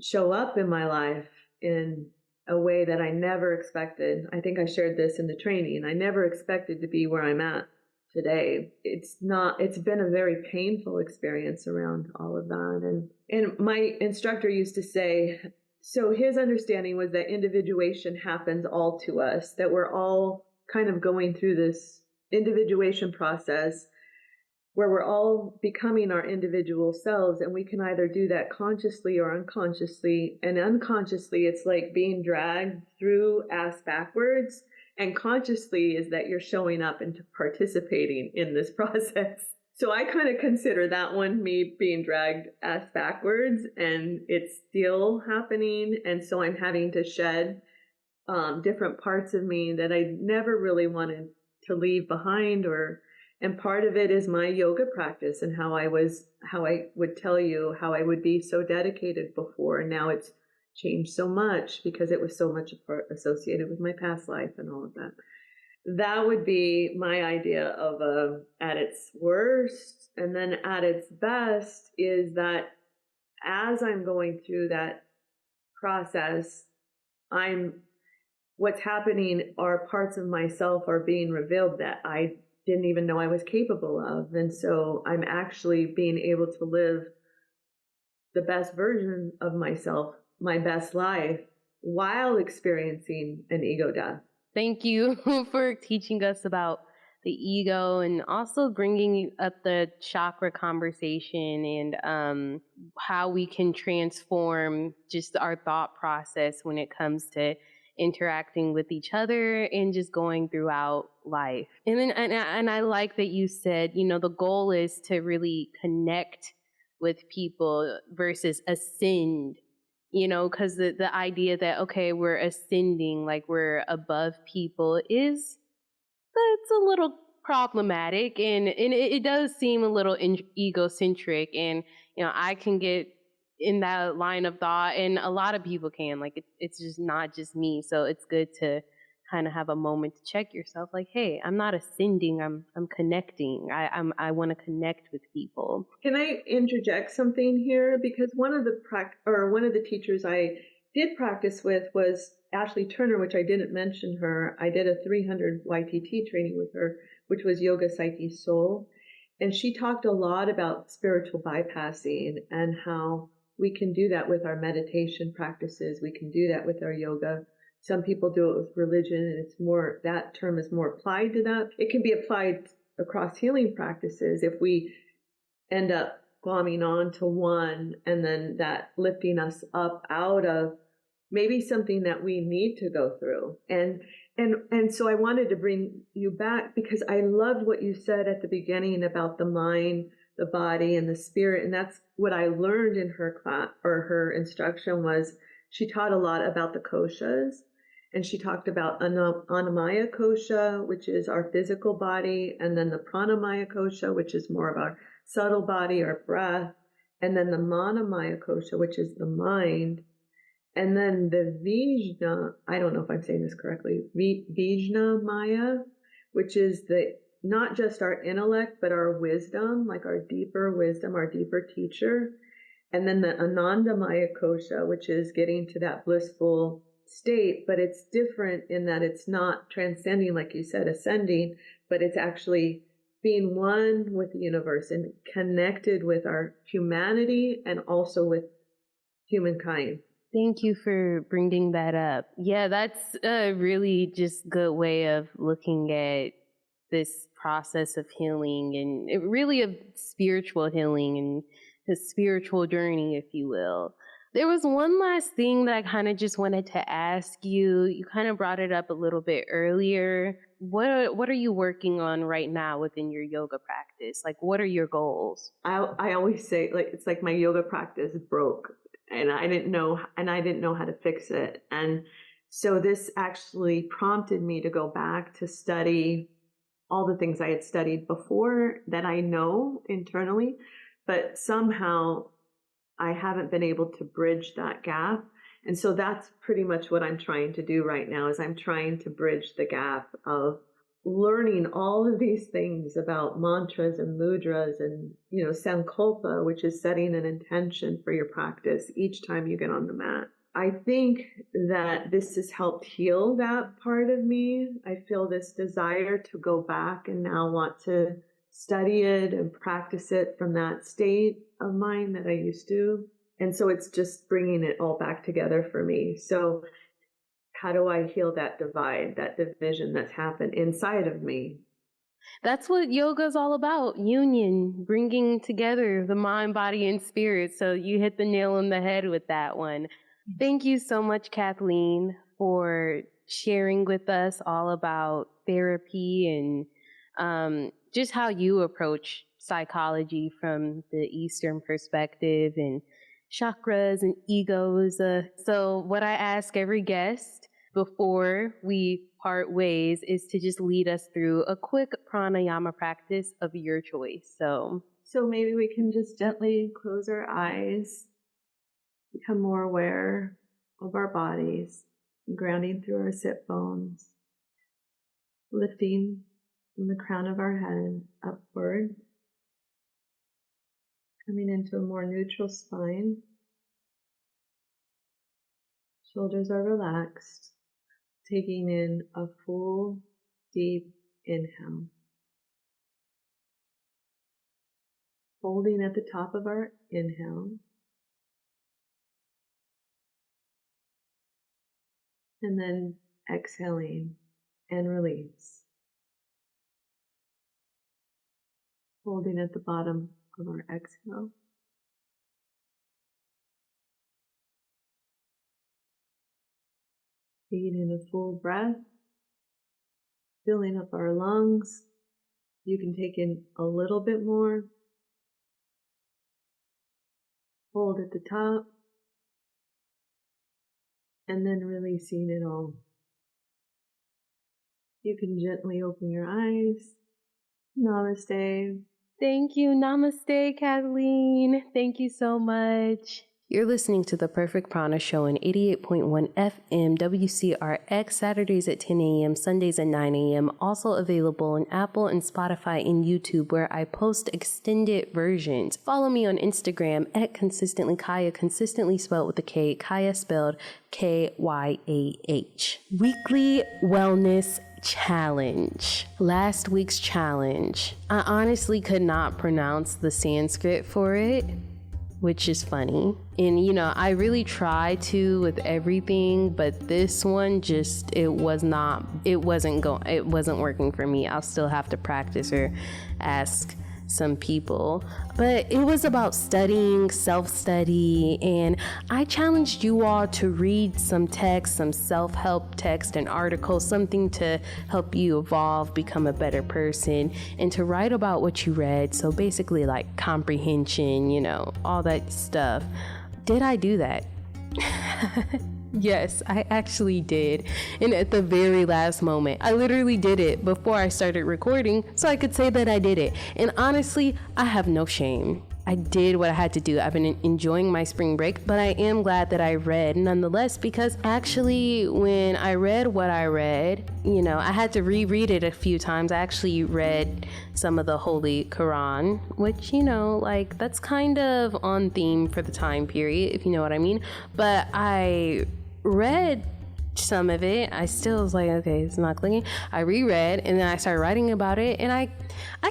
show up in my life in a way that I never expected. I think I shared this in the training. I never expected to be where I'm at today. It's been a very painful experience around all of that. And my instructor used to say, so his understanding was that individuation happens all to us, that we're all kind of going through this individuation process where we're all becoming our individual selves, and we can either do that consciously or unconsciously. And unconsciously, it's like being dragged through ass backwards, and consciously is that you're showing up and participating in this process. So I kind of consider that one me being dragged ass backwards, and it's still happening. And so I'm having to shed different parts of me that I never really wanted to leave behind. And part of it is my yoga practice and how I would tell you how I would be so dedicated before. And now it's changed so much because it was so much associated with my past life and all of that. That would be my idea of at its worst. And then at its best is that as I'm going through that process, what's happening are parts of myself are being revealed that I didn't even know I was capable of. And so I'm actually being able to live the best version of myself, my best life, while experiencing an ego death. Thank you for teaching us about the ego and also bringing up the chakra conversation and how we can transform just our thought process when it comes to interacting with each other and just going throughout life. And then and I like that you said, the goal is to really connect with people versus ascend, because the idea that, okay, we're ascending, like we're above people, that's a little problematic, and it does seem a little egocentric, and I can get in that line of thought, and a lot of people can. Like it's just not just me, so it's good to kind of have a moment to check yourself. Like, hey, I'm not ascending. I'm connecting. I want to connect with people. Can I interject something here? Because one of the teachers I did practice with was Ashley Turner, which I didn't mention her. I did a 300 YTT training with her, which was Yoga Psyche Soul. And she talked a lot about spiritual bypassing and how we can do that with our meditation practices. We can do that with our yoga. Some people do it with religion, and that term is more applied to that. It can be applied across healing practices if we end up glomming on to one, and then that lifting us up out of maybe something that we need to go through. And so I wanted to bring you back because I loved what you said at the beginning about the mind, the body, and the spirit. And that's what I learned in her class, or her instruction was she taught a lot about the koshas. And she talked about Annamaya Kosha, which is our physical body, and then the Pranamaya Kosha, which is more of our subtle body, our breath, and then the Manomaya Kosha, which is the mind, and then the Vijna, I don't know if I'm saying this correctly, Vijna Maya, which is not just our intellect, but our wisdom, like our deeper wisdom, our deeper teacher. And then the Anandamaya Kosha, which is getting to that blissful state, but it's different in that it's not transcending, like you said, ascending, but it's actually being one with the universe and connected with our humanity and also with humankind. Thank you for bringing that up. Yeah, that's a really just good way of looking at this process of healing, and really of spiritual healing and the spiritual journey, if you will. There was one last thing that I kind of just wanted to ask you. You kind of brought it up a little bit earlier. What are you working on right now within your yoga practice? Like, what are your goals? I always say, like, it's like my yoga practice broke and I didn't know how to fix it. And so this actually prompted me to go back to study all the things I had studied before that I know internally, but somehow I haven't been able to bridge that gap. And so that's pretty much what I'm trying to do right now, is I'm trying to bridge the gap of learning all of these things about mantras and mudras and, sankalpa, which is setting an intention for your practice each time you get on the mat. I think that this has helped heal that part of me. I feel this desire to go back and now want to study it and practice it from that state of mind that I used to. And so it's just bringing it all back together for me. So how do I heal that divide, that division that's happened inside of me? That's what yoga is all about. Union, bringing together the mind, body, and spirit. So you hit the nail on the head with that one. Thank you so much, Kathleen, for sharing with us all about therapy and just how you approach psychology from the Eastern perspective and chakras and egos. So what I ask every guest before we part ways is to just lead us through a quick pranayama practice of your choice. So maybe we can just gently close our eyes, become more aware of our bodies, grounding through our sit bones, lifting from the crown of our head upward, coming into a more neutral spine. Shoulders are relaxed, taking in a full, deep inhale. Holding at the top of our inhale. And then exhaling and release. Holding at the bottom of our exhale. Taking in a full breath, filling up our lungs. You can take in a little bit more. Hold at the top. And then releasing it all. You can gently open your eyes. Namaste. Thank you. Namaste, Kathleen. Thank you so much. You're listening to The Perfect Prana Show on 88.1 FM WCRX, Saturdays at 10 a.m., Sundays at 9 a.m., also available on Apple and Spotify and YouTube, where I post extended versions. Follow me on Instagram at Consistently Kyah, consistently spelled with a K, Kyah spelled Kyah. Weekly Wellness Challenge. Last week's challenge. I honestly could not pronounce the Sanskrit for it, which is funny. And I really try to with everything, but this one it wasn't working for me. I'll still have to practice or ask some people. But it was about studying, self-study, and I challenged you all to read some text, some self-help text and articles, something to help you evolve, become a better person, and to write about what you read. So basically like comprehension, all that stuff. Did I do that? Yes, I actually did. And at the very last moment, I literally did it before I started recording so I could say that I did it. And honestly, I have no shame. I did what I had to do. I've been enjoying my spring break, but I am glad that I read nonetheless, because actually when I read what I read, I had to reread it a few times. I actually read some of the Holy Quran, which, that's kind of on theme for the time period, if you know what I mean. But I read some of it. I still was like, okay, it's not clicking. I reread, and then I started writing about it, and I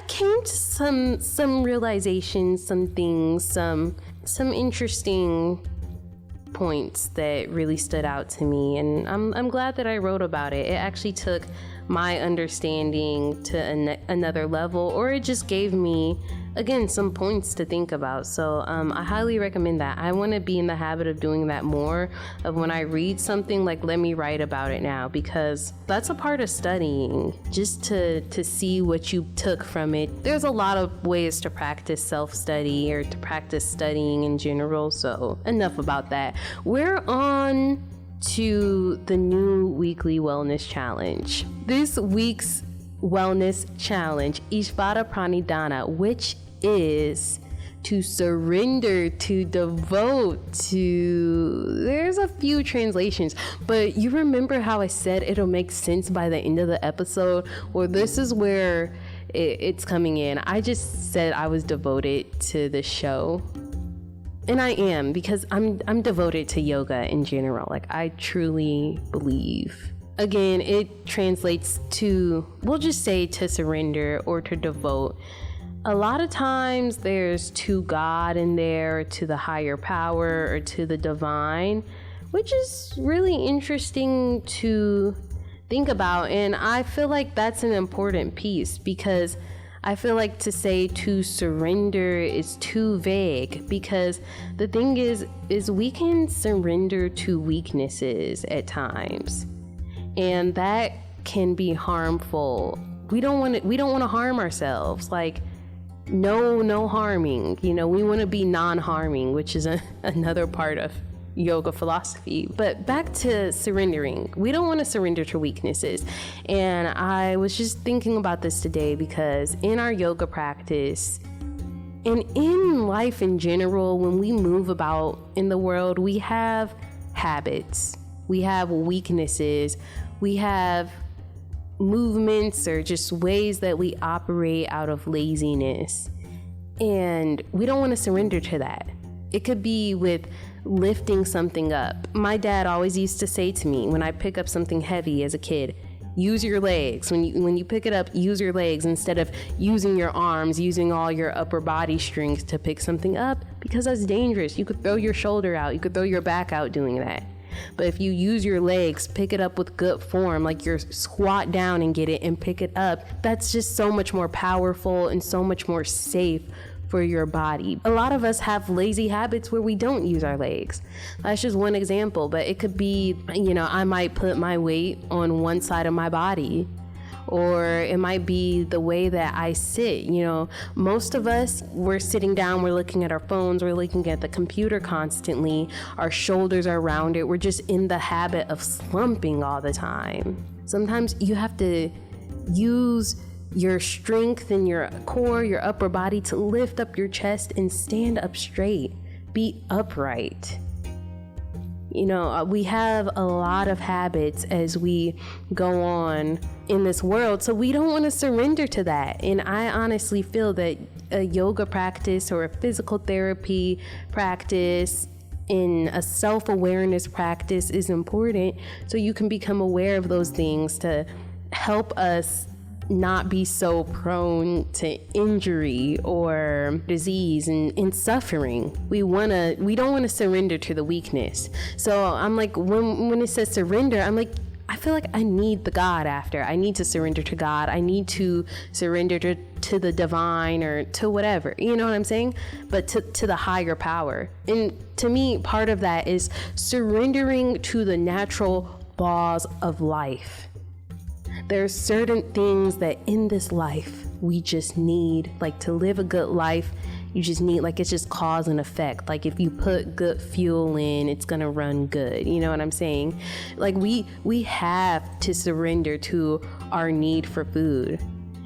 came to some realizations, some things, some interesting points that really stood out to me, and I'm glad that I wrote about it. It actually took my understanding to another level, or it just gave me, again, some points to think about. So I highly recommend that. I want to be in the habit of doing that more, of when I read something, like, let me write about it now, because that's a part of studying, just to see what you took from it. There's a lot of ways to practice self-study, or to practice studying in general, so enough about that. We're on to the new weekly wellness challenge. This week's wellness challenge, Ishvara Pranidhana, which is to surrender, to devote, to, there's a few translations, but you remember how I said it'll make sense by the end of the episode? Well, this is where it's coming in. I just said I was devoted to the show. And I am, because I'm devoted to yoga in general. Like, I truly believe. Again, it translates to, we'll just say, to surrender or to devote. A lot of times there's to God in there, to the higher power, or to the divine, which is really interesting to think about. And I feel like that's an important piece, because I feel like to say to surrender is too vague, because the thing is we can surrender to weaknesses at times, and that can be harmful. We don't want to harm ourselves. Like, no harming. We want to be non-harming, which is another part of yoga philosophy. But back to surrendering, we don't want to surrender to weaknesses. And I was just thinking about this today, because in our yoga practice and in life in general, when we move about in the world, we have habits, we have weaknesses, we have movements, or just ways that we operate out of laziness, and we don't want to surrender to that. It could be with lifting something up. My dad always used to say to me when I pick up something heavy as a kid, use your legs. When you pick it up, use your legs instead of using your arms, using all your upper body strength to pick something up, because that's dangerous. You could throw your shoulder out, you could throw your back out doing that. But if you use your legs, pick it up with good form, like you're squat down and get it and pick it up, that's just so much more powerful and so much more safe for your body. A lot of us have lazy habits where we don't use our legs. That's just one example, but it could be, I might put my weight on one side of my body, or it might be the way that I sit. Most of us, we're sitting down, we're looking at our phones, we're looking at the computer constantly, our shoulders are rounded, we're just in the habit of slumping all the time. Sometimes you have to use your strength in your core, your upper body, to lift up your chest and stand up straight, be upright. We have a lot of habits as we go on in this world, so we don't want to surrender to that. And I honestly feel that a yoga practice or a physical therapy practice, in a self-awareness practice, is important, so you can become aware of those things to help us not be so prone to injury or disease and suffering. We don't want to surrender to the weakness. So I'm like, when it says surrender, I'm like, I feel like I need the God after. I need to surrender to God. I need to surrender to the divine, or to whatever, you know what I'm saying? But to the higher power. And to me, part of that is surrendering to the natural laws of life. There's certain things that in this life we just need, like to live a good life. You just need, like, it's just cause and effect. Like, if you put good fuel in, it's gonna run good. You know what I'm saying? Like, we have to surrender to our need for food.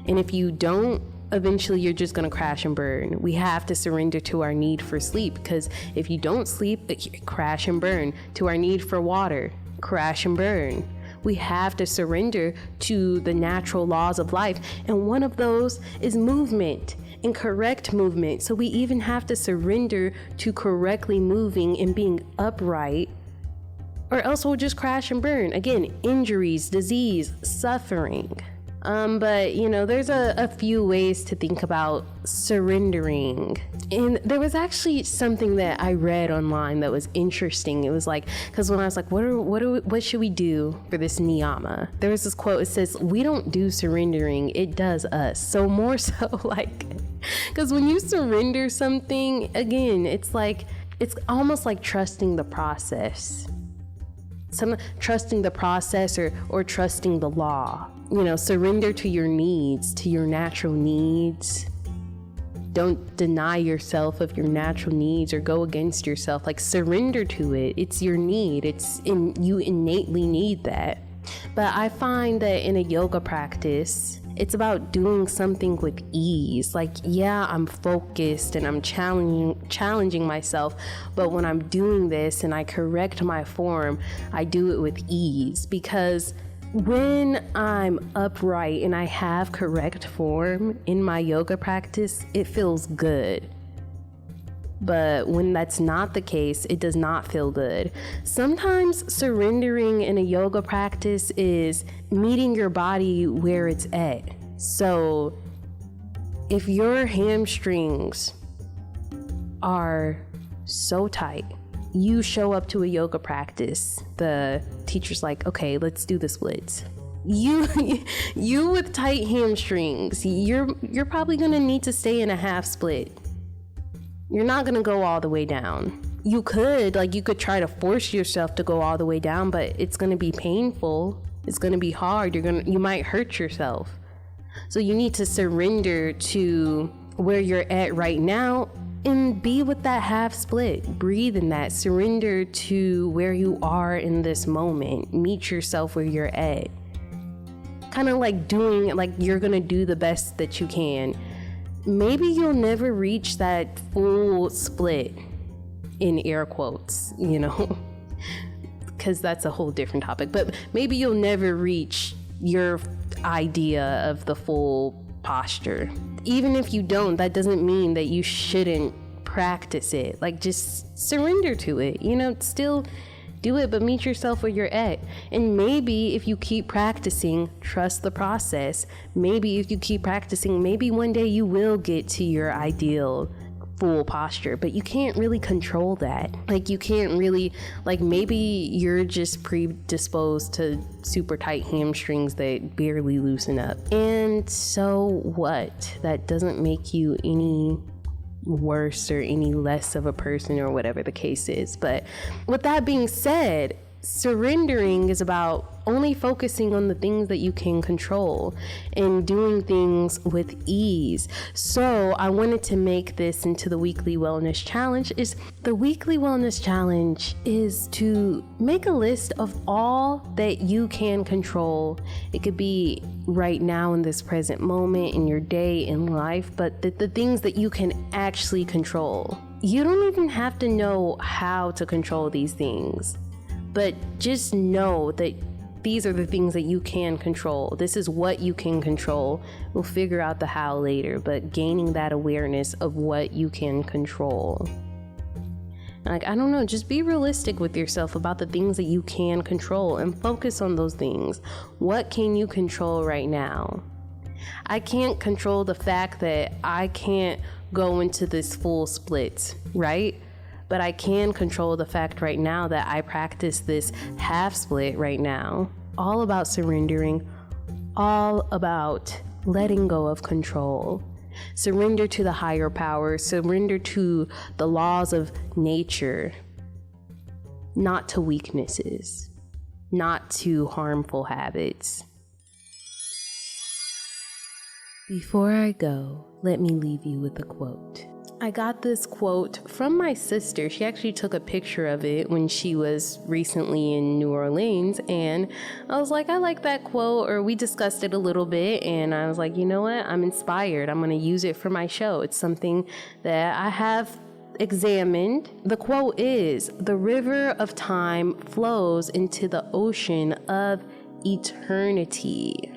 And if you don't, eventually you're just gonna crash and burn. We have to surrender to our need for sleep, because if you don't sleep, crash and burn. To our need for water, crash and burn. We have to surrender to the natural laws of life. And one of those is movement, and correct movement. So we even have to surrender to correctly moving and being upright, or else we'll just crash and burn. Again, injuries, disease, suffering. But you know, there's a few ways to think about surrendering. And there was actually something that I read online that was interesting. It was like, because when I was like, what should we do for this niyama? There was this quote. It says, "We don't do surrendering, it does us." So more so, like, because when you surrender something, again, it's almost like trusting the process. Trusting the process or trusting the law. You know, surrender to your needs, to your natural needs. Don't deny yourself of your natural needs or go against yourself. Like, surrender to it. It's your need. You innately need that. But I find that in a yoga practice, it's about doing something with ease. Like, yeah, I'm focused and I'm challenging myself, but when I'm doing this and I correct my form, I do it with ease, because when I'm upright and I have correct form in my yoga practice, it feels good. But when that's not the case, it does not feel good. Sometimes surrendering in a yoga practice is meeting your body where it's at. So if your hamstrings are so tight, you show up to a yoga practice, the teacher's like, okay, let's do the splits. You with tight hamstrings, you're probably gonna need to stay in a half split. You're not gonna go all the way down. You could try to force yourself to go all the way down, but it's gonna be painful. It's gonna be hard. You might hurt yourself. So you need to surrender to where you're at right now and be with that half split. Breathe in that. Surrender to where you are in this moment. Meet yourself where you're at. Kind of like doing, like, you're gonna do the best that you can. Maybe you'll never reach that full split, in air quotes, you know, because that's a whole different topic. But maybe you'll never reach your idea of the full posture. Even if you don't, that doesn't mean that you shouldn't practice it. Like, just surrender to it, you know, still do it, but meet yourself where you're at. And maybe if you keep practicing, trust the process. Maybe if you keep practicing, maybe one day you will get to your ideal full posture, but you can't really control that. Like, you can't really, like, maybe you're just predisposed to super tight hamstrings that barely loosen up. And so what? That doesn't make you any worse or any less of a person or whatever the case is. But with that being said, surrendering is about only focusing on the things that you can control and doing things with ease. So I wanted to make this into the weekly wellness challenge. The weekly wellness challenge is to make a list of all that you can control. It could be right now in this present moment in your day in life, but the things that you can actually control. You don't even have to know how to control these things, but just know that these are the things that you can control. This is what you can control. We'll figure out the how later, but gaining that awareness of what you can control. Like, I don't know, just be realistic with yourself about the things that you can control and focus on those things. What can you control right now? I can't control the fact that I can't go into this full split, right? But I can control the fact right now that I practice this half split right now. All about surrendering, all about letting go of control. Surrender to the higher power, surrender to the laws of nature, not to weaknesses, not to harmful habits. Before I go, let me leave you with a quote. I got this quote from my sister. She actually took a picture of it when she was recently in New Orleans, and I was like, I like that quote, or we discussed it a little bit, and I was like, you know what? I'm inspired. I'm going to use it for my show. It's something that I have examined. The quote is, "The river of time flows into the ocean of eternity."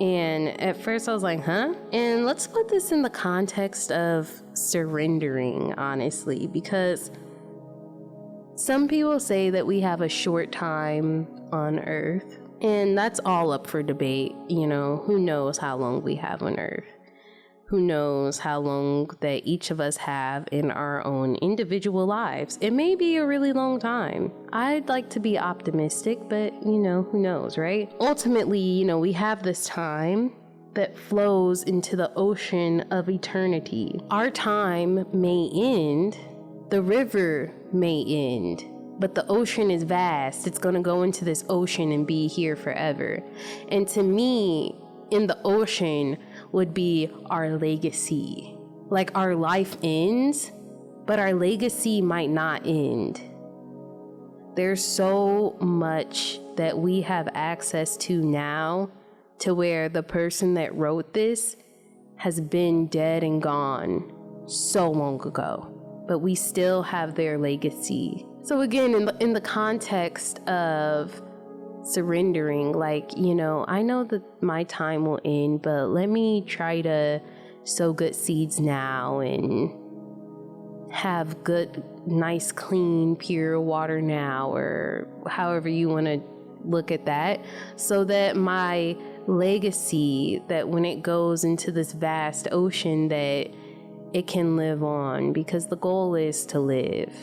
And at first I was like, huh? And let's put this in the context of surrendering, honestly, because some people say that we have a short time on Earth, and that's all up for debate. You know, who knows how long we have on Earth? Who knows how long that each of us have in our own individual lives? It may be a really long time. I'd like to be optimistic, but you know, who knows, right? Ultimately, you know, we have this time that flows into the ocean of eternity. Our time may end, the river may end, but the ocean is vast. It's gonna go into this ocean and be here forever. And to me, in the ocean would be our legacy. Like, our life ends, but our legacy might not end. There's so much that we have access to now, to where the person that wrote this has been dead and gone so long ago, but we still have their legacy. So again, in the context of surrendering, like, you know, I know that my time will end, but let me try to sow good seeds now and have good, nice, clean, pure water now, or however you want to look at that, so that my legacy, that when it goes into this vast ocean, that it can live on, because the goal is to live.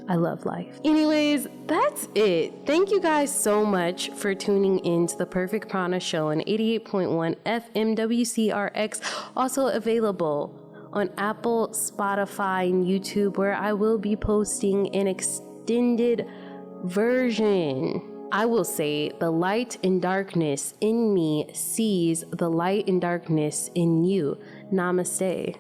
I love life. Anyways, that's it. Thank you guys so much for tuning in to the Perfect Prana Show on 88.1 FM WCRX, also available on Apple, Spotify, and YouTube, where I will be posting an extended version. I will say, the light and darkness in me sees the light and darkness in you. Namaste.